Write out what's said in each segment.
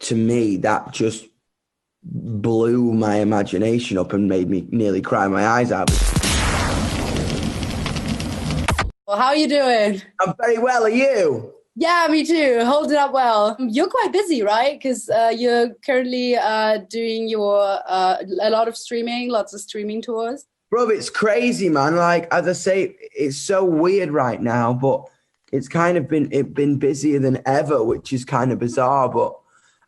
to me, that just blew my imagination up and made me nearly cry my eyes out. Well, how are you doing? I'm very well. Are you? Yeah, me too. Holding up well. You're quite busy, right? Because you're currently doing a lot of streaming, lots of streaming tours. Bro, it's crazy, man. Like, as I say, it's so weird right now, but it's kind of been busier than ever, which is kind of bizarre. But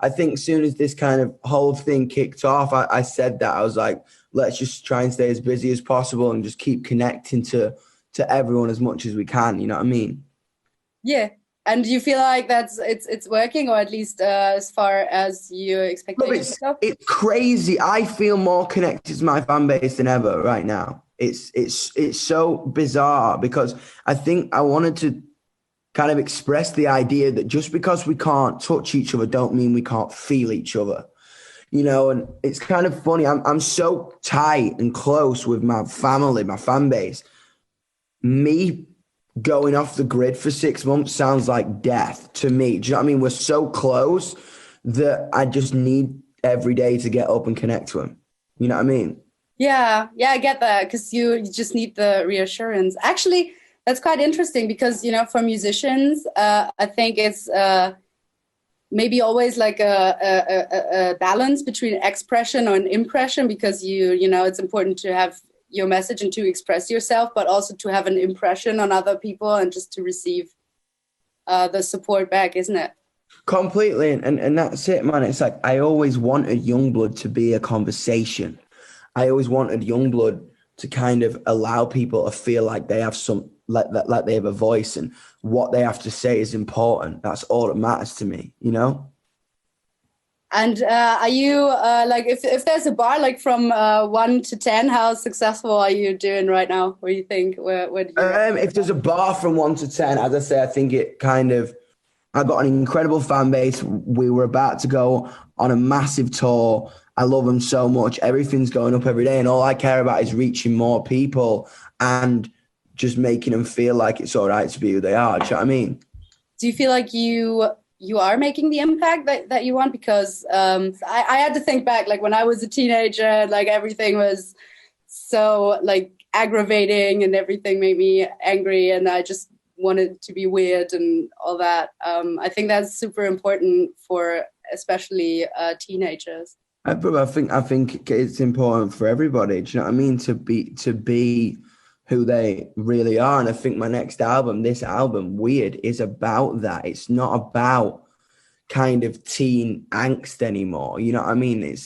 I think as soon as this kind of whole thing kicked off, I said that. I was like, let's just try and stay as busy as possible and just keep connecting to everyone as much as we can. You know what I mean? Yeah. And do you feel like it's working, or at least as far as your expectations go? It's crazy. I feel more connected to my fan base than ever right now. It's so bizarre because I think I wanted to kind of express the idea that just because we can't touch each other don't mean we can't feel each other. You know, and it's kind of funny. I'm so tight and close with my family, my fan base. Me going off the grid for 6 months sounds like death to me. Do you know what I mean? We're so close that I just need every day to get up and connect to him. You know what I mean? Yeah, I get that, because you just need the reassurance. Actually, that's quite interesting because, for musicians, I think it's maybe always like a balance between expression and impression, because it's important to have your message and to express yourself, but also to have an impression on other people and just to receive the support back, isn't it? Completely. And that's it, man. It's like I always wanted Youngblood to be a conversation. I always wanted Youngblood to kind of allow people to feel like they have like they have a voice and what they have to say is important. That's all that matters to me, you know? And are you like, if there's a bar, like from 1 to 10, how successful are you doing right now? What do you think? Where do you if there's a bar from 1 to 10, as I say, I think it kind of, I got an incredible fan base. We were about to go on a massive tour. I love them so much. Everything's going up every day. And all I care about is reaching more people and just making them feel like it's all right to be who they are. Do you know what I mean? Do you feel like you are making the impact that you want? Because I had to think back, like when I was a teenager, like everything was so like aggravating and everything made me angry and I just wanted to be weird and all that. I think that's super important for especially teenagers. I think it's important for everybody. Do you know what I mean? To be who they really are. And I think my next album, this album, Weird, is about that. It's not about kind of teen angst anymore. You know what I mean?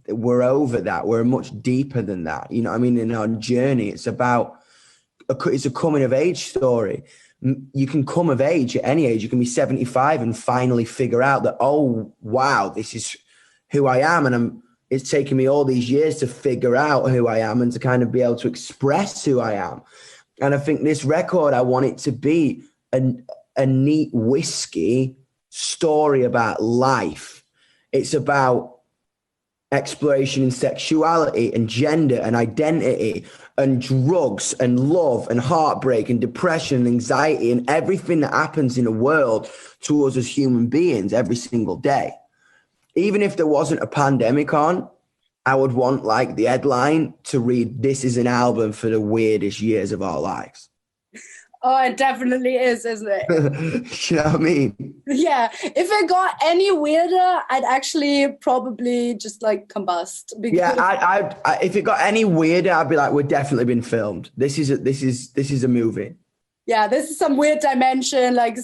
We're over that. We're much deeper than that. You know what I mean? In our journey, it's a coming of age story. You can come of age at any age. You can be 75 and finally figure out that, oh, wow, this is who I am. And it's taken me all these years to figure out who I am and to kind of be able to express who I am. And I think this record, I want it to be a neat whiskey story about life. It's about exploration in sexuality and gender and identity and drugs and love and heartbreak and depression and anxiety and everything that happens in the world to us as human beings every single day. Even if there wasn't a pandemic on, I would want like the headline to read, "This is an album for the weirdest years of our lives." Oh, it definitely is, isn't it? You know what I mean? Yeah. If it got any weirder, I'd actually probably just like combust. Because I if it got any weirder, I'd be like, "We're definitely been filmed. This is a movie." Yeah, this is some weird dimension, like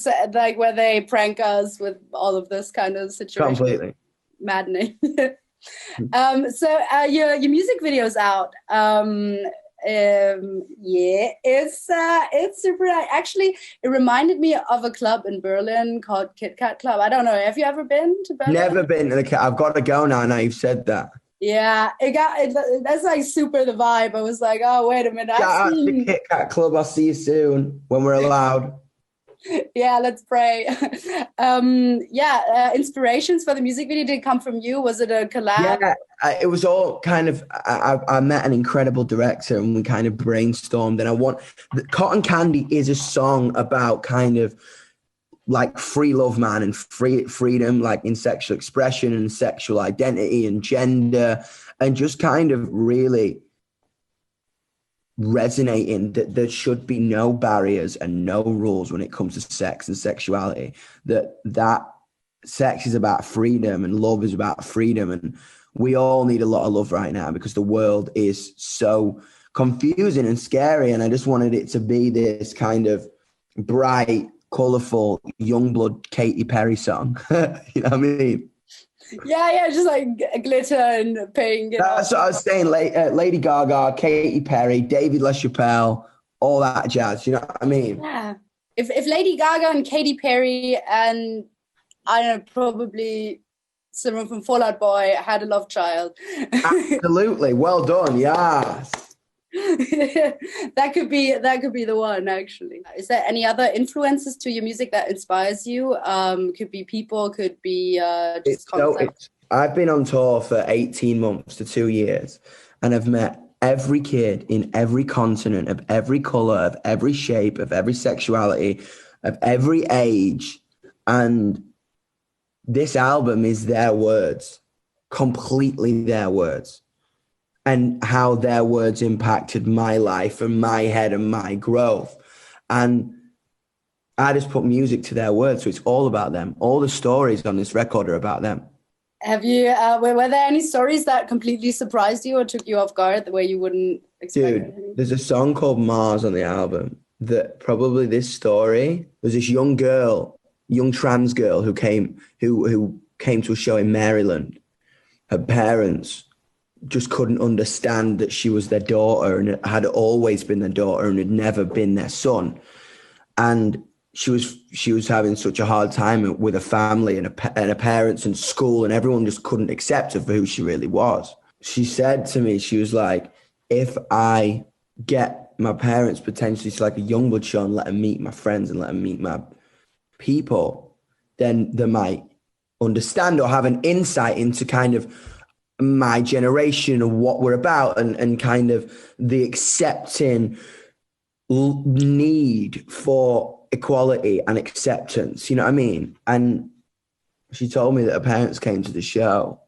where they prank us with all of this kind of situation. Completely. Maddening. So your music video's out. Yeah, it's super nice. Actually, it reminded me of a club in Berlin called Kit Kat Club. I don't know. Have you ever been to Berlin? Never been to the Kat. I've got to go now you've said that. Yeah, that's like super the vibe. I was like, oh, wait a minute. Shout out to the Kit Kat Club. I'll see you soon when we're allowed. Yeah, let's pray. Inspirations for the music video did come from you. Was it a collab? Yeah, it was all kind of, I met an incredible director and we kind of brainstormed, and Cotton Candy is a song about kind of like free love, man, and freedom, like in sexual expression and sexual identity and gender, and just kind of really resonating that there should be no barriers and no rules when it comes to sex and sexuality, that sex is about freedom and love is about freedom. And we all need a lot of love right now because the world is so confusing and scary. And I just wanted it to be this kind of bright, colorful Youngblood Katy Perry song. You know what I mean? Yeah, just like glitter and pink. That's what I was saying. Lady Gaga, Katy Perry, David LaChapelle, all that jazz. You know what I mean? Yeah. If Lady Gaga and Katy Perry and I don't know, probably someone from Fall Out Boy had a love child. Absolutely. Well done. Yes. That could be the one, actually. Is there any other influences to your music that inspires you? Could be people, could be just concepts. I've been on tour for 18 months to 2 years, and I've met every kid in every continent, of every color, of every shape, of every sexuality, of every age. And this album is their words, completely their words. And how their words impacted my life and my head and my growth. And I just put music to their words. So it's all about them. All the stories on this record are about them. Have you, were there any stories that completely surprised you or took you off guard the way you wouldn't expect? Dude, there's a song called Mars on the album that probably this story was this young trans girl who came to a show in Maryland. Her parents just couldn't understand that she was their daughter and had always been their daughter and had never been their son. And she was having such a hard time with her family and her parents and school, and everyone just couldn't accept her for who she really was. She said to me, she was like, if I get my parents potentially to like a Youngblood show and let them meet my friends and let them meet my people, then they might understand or have an insight into kind of my generation and what we're about and kind of the accepting need for equality and acceptance. You know what I mean? And she told me that her parents came to the show,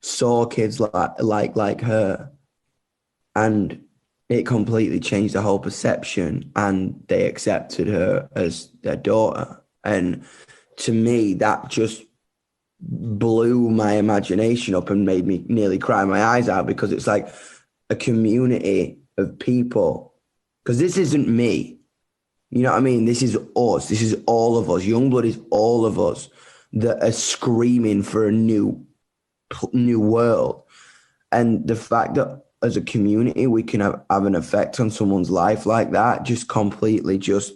saw kids like her, and it completely changed the whole perception, and they accepted her as their daughter. And to me, that just blew my imagination up and made me nearly cry my eyes out, because it's like a community of people. Because this isn't me. You know what I mean? This is us. This is all of us. Youngblood is all of us that are screaming for a new world. And the fact that as a community we can have an effect on someone's life like that just completely just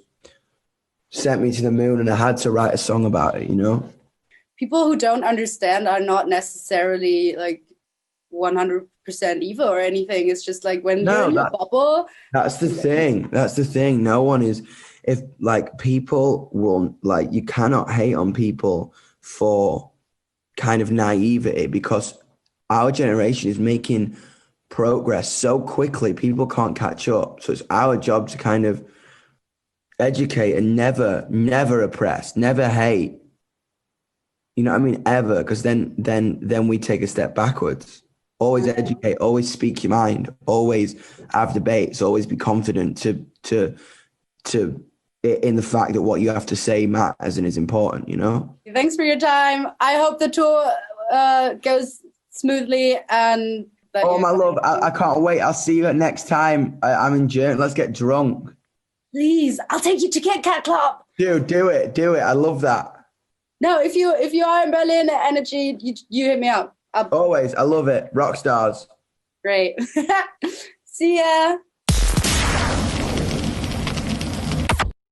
sent me to the moon, and I had to write a song about it, you know? People who don't understand are not necessarily like 100% evil or anything. It's just like when you're in a bubble. That's the thing. That's the thing. No one is, if like people will, like, you cannot hate on people for kind of naivety, because our generation is making progress so quickly, people can't catch up. So it's our job to kind of educate and never oppress, never hate. You know what I mean? Ever, because then we take a step backwards. Always educate, always speak your mind, always have debates, always be confident to in the fact that what you have to say matters and is important, you know? Thanks for your time. I hope the tour goes smoothly and my love, I can't wait. I'll see you next time. I'm in Germany. Let's get drunk. Please, I'll take you to Kit Kat Club. Dude, do it. I love that. No, if you are in Berlin at Energy, you hit me up. Always. I love it. Rock stars. Great. See ya.